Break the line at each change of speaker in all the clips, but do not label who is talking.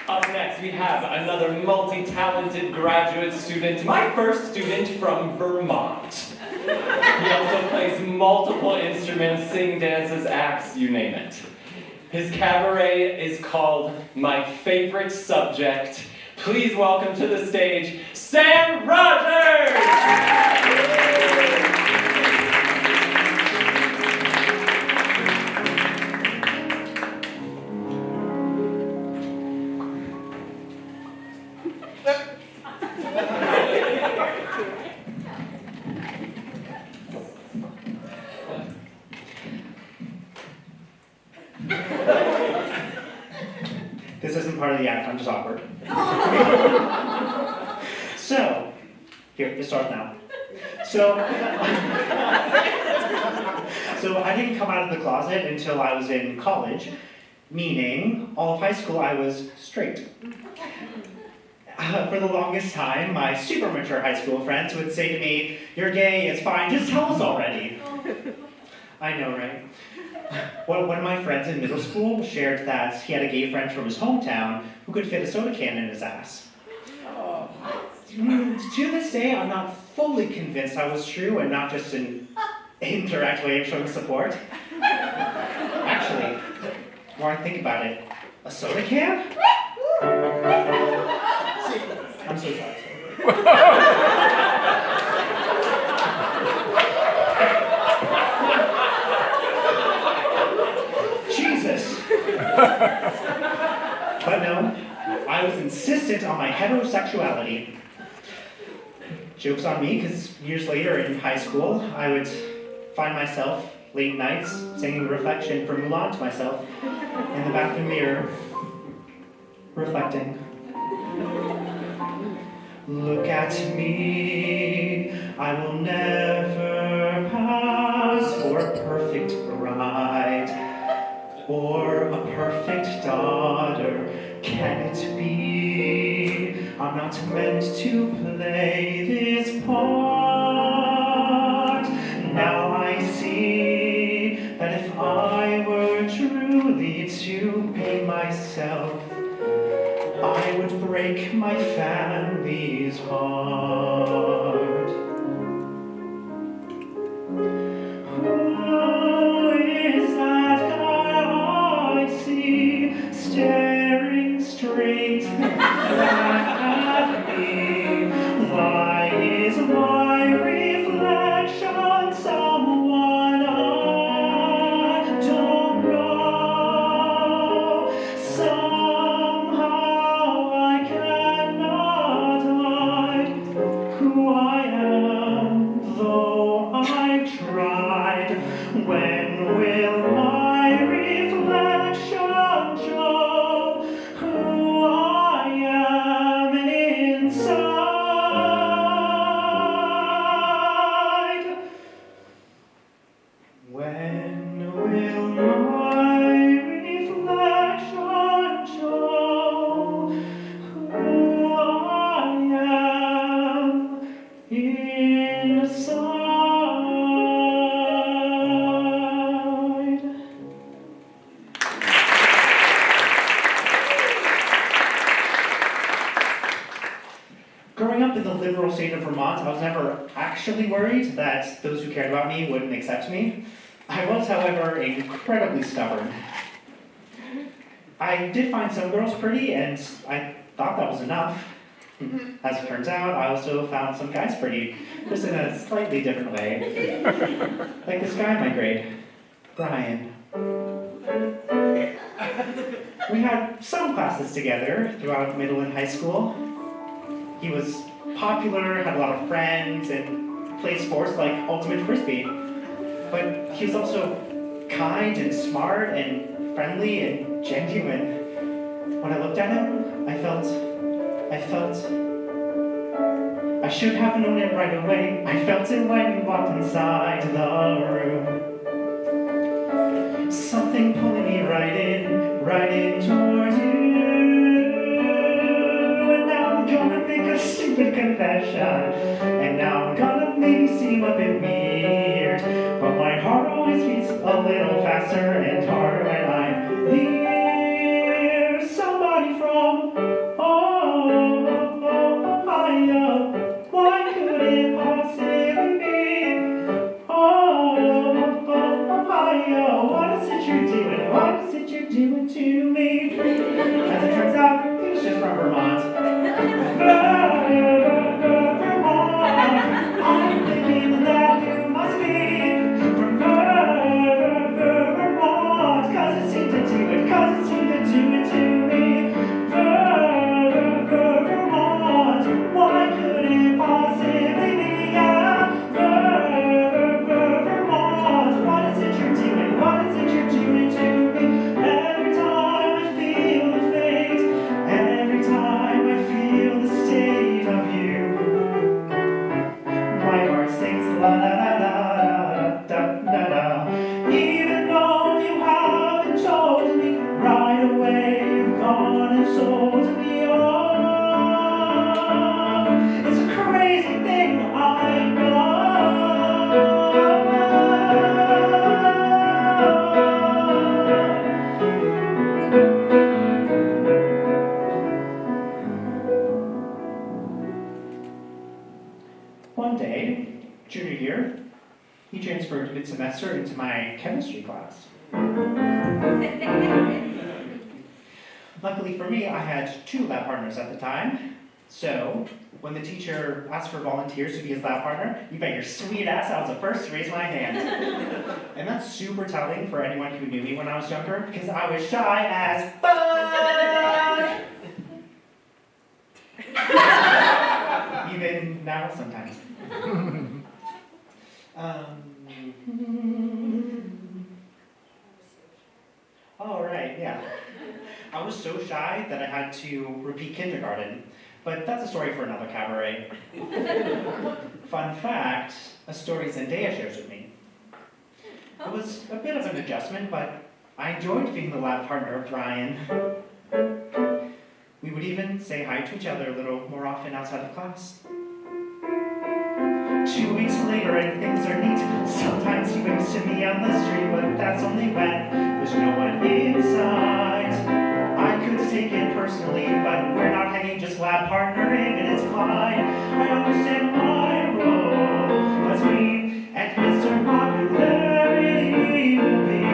Up next, we have another multi-talented graduate student, my first student from Vermont. He also plays multiple instruments, sing, dances, acts, you name it. His cabaret is called My Favorite Subject. Please welcome to the stage, Sam Rodgers!
This isn't part of the act, I'm just awkward. So, here, it starts now. So I didn't come out of the closet until I was in college, meaning all of high school I was straight. For the longest time, my super mature high school friends would say to me, "You're gay, it's fine, just tell us already." I know, right? One of my friends in middle school shared that he had a gay friend from his hometown who could fit a soda can in his ass. To this day, I'm not fully convinced that was true and not just an indirect way of showing support. Actually, the more I think about it, a soda can? I'm so sorry. Jesus! But no, I was insistent on my heterosexuality. Joke's on me, because years later in high school, I would find myself late nights singing Reflection from Mulan to myself in the bathroom mirror, reflecting. Look at me, I will never pass for a perfect bride or a perfect daughter. Can it be? I'm not meant to play this part. Now I see that if I were truly to be myself, I would break my family's heart. Who is that guy I see staring straight at me? Why is my reflection someone I don't know? Somehow I cannot hide who I am, though I've tried. When will my reflection show who I am inside? When will my reflection show who I am inside? Growing up in the liberal state of Vermont, I was never actually worried that those who cared about me wouldn't accept me. I was, however, incredibly stubborn. I did find some girls pretty, and I thought that was enough. As it turns out, I also found some guys pretty, just in a slightly different way. Like this guy in my grade, Brian. We had some classes together throughout middle and high school. He was popular, had a lot of friends, and played sports like ultimate frisbee. But he was also kind and smart and friendly and genuine. When I looked at him, I felt I should have known it right away. I felt it when we walked inside the room. Something pulling me right in towards you. And now I'm gonna make a stupid confession. And now I'm gonna make it seem a bit weird. But my heart always beats a little faster and harder when I'm near somebody from Why could it possibly be? What is it you're doing? What is it you're doing to me? As it turns out, he was just from Vermont. Vermont. I'm thinking that you must be from Vermont. Cause it seemed to do it, to me. Vermont. Why could it possibly be? Vermont. What is it you're doing? What is it you're doing to me? Every time I feel the fate, every time I feel the state of you, my heart sings la la la la da da da. Even though you haven't told me right away, you've gone and sold me all. It's a crazy thing, I know. One day, junior year, he transferred mid-semester into my chemistry class. Luckily for me, I had 2 lab partners at the time. So, when the teacher asked for volunteers to be his lab partner, you bet your sweet ass I was the first to raise my hand. And that's super telling for anyone who knew me when I was younger, because I was shy as fuck! Even now, sometimes. Oh, right, yeah. I was so shy that I had to repeat kindergarten, but that's a story for another cabaret. Fun fact, a story Zendaya shares with me. It was a bit of an adjustment, but I enjoyed being the lab partner of Brian. We would even say hi to each other a little more often outside the class. 2 weeks later and things are neat. Sometimes he waves to me on the street, but that's only when there's no one inside. I could take it personally, but we're not hanging, just lab partnering, and it's fine. I understand my role, but me and Mr. Popularity will be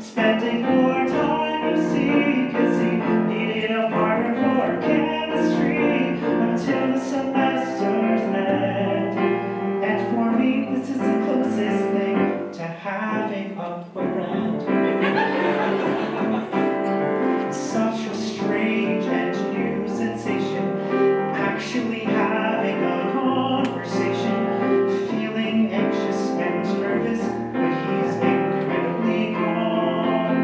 spending more time, you see, cause he needed a partner for chemistry until the semester's end. And for me, this is the closest thing to having a friend. Such a strange and new sensation, actually having a conversation, feeling anxious and nervous, but he's incredibly calm.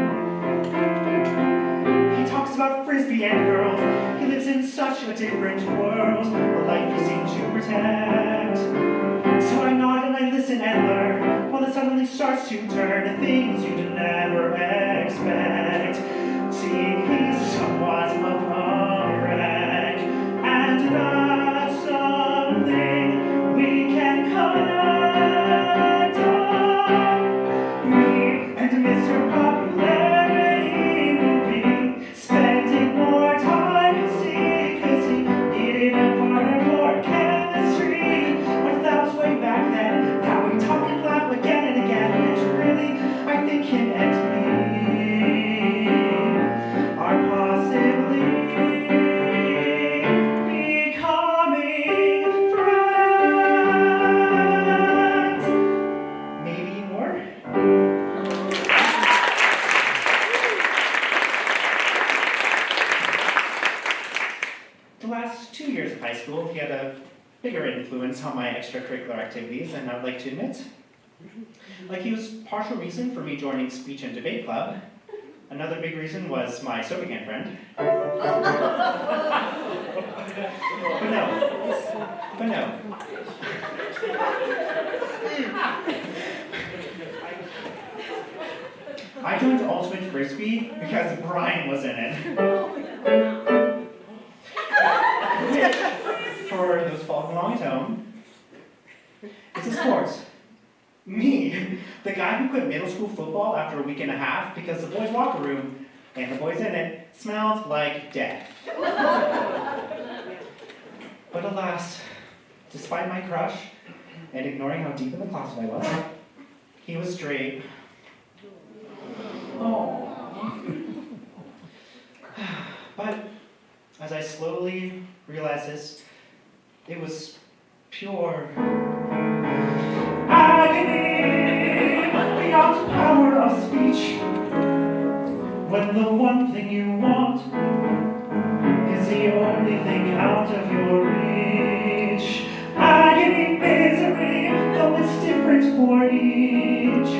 He talks about frisbee and girls, he lives in such a different world, a life he seems to protect. So I nod and I listen and learn, while it suddenly starts to turn to things you'd never expect. See, he's somewhat of a wreck, and that's something we can connect on. Me and Mr. Popularity will be spending more time, you see, cause he needed a partner for chemistry. But that was way back then. Now we talk and laugh again and again, which really, I think him and me are possibly becoming friends. Maybe more? The last 2 years of high school, he had a bigger influence on my extracurricular activities than I'd like to admit. Like, he was partial reason for me joining speech and debate club. Another big reason was my soda can friend. But no. I joined Ultimate Frisbee because Brian was in it. For those following along at home, it's a sport. Me, the guy who quit middle school football after a week and a half because the boys' locker room and the boys in it smelled like death. But alas, despite my crush, and ignoring how deep in the closet I was, he was straight. Oh. But as I slowly realized this, it was pure agony beyond the power of speech. When the one thing you want is the only thing out of your reach. Agony, misery, though it's different for each.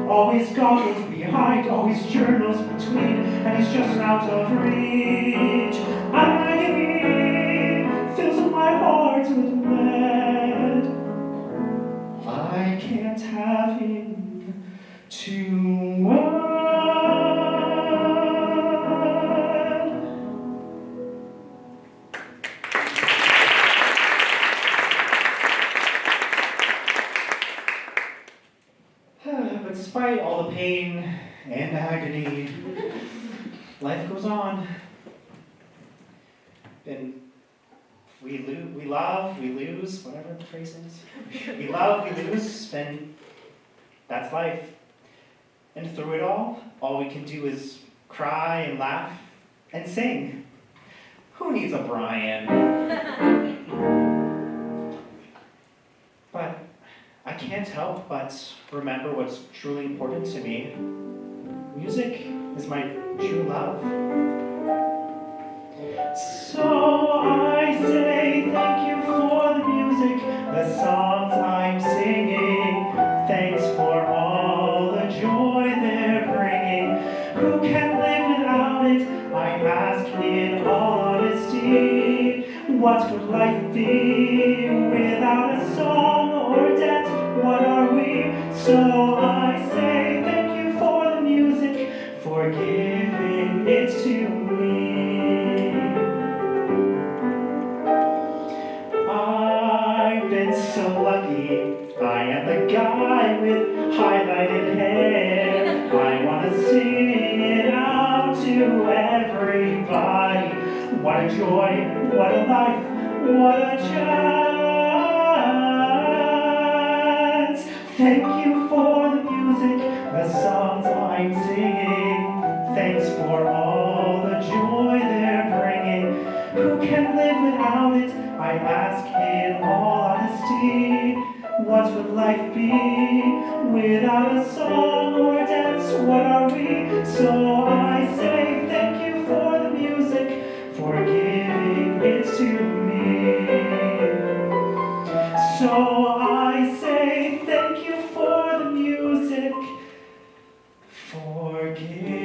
Always goggles behind, always journals between, and he's just out of reach. Agony fills my heart with lead. I can't have him too much. But despite all the pain and agony, life goes on. And we love, we lose, whatever the phrase is. We love, we lose, and that's life. And through it all we can do is cry and laugh and sing. Who needs a Brian? But I can't help but remember what's truly important to me. Music is my true love. So I say thank you for the music, the songs I'm singing. Thanks for all the joy they're bringing. Who can live without it? I ask in all honesty. What would life be without a song or dance? What are we? So I say thank you for the music, for giving it to me. I've been so lucky, I am the guy with highlighted hair. I want to sing it out to everybody. What a joy, what a life, what a chance. Thank you for the music, the songs I'm singing. Thanks for all the joy they're bringing. Who can live without it? I ask in all honesty. What would life be without a song or a dance? What are we? So I say thank you for the music, for giving it to me. So I say thank you for the music, for giving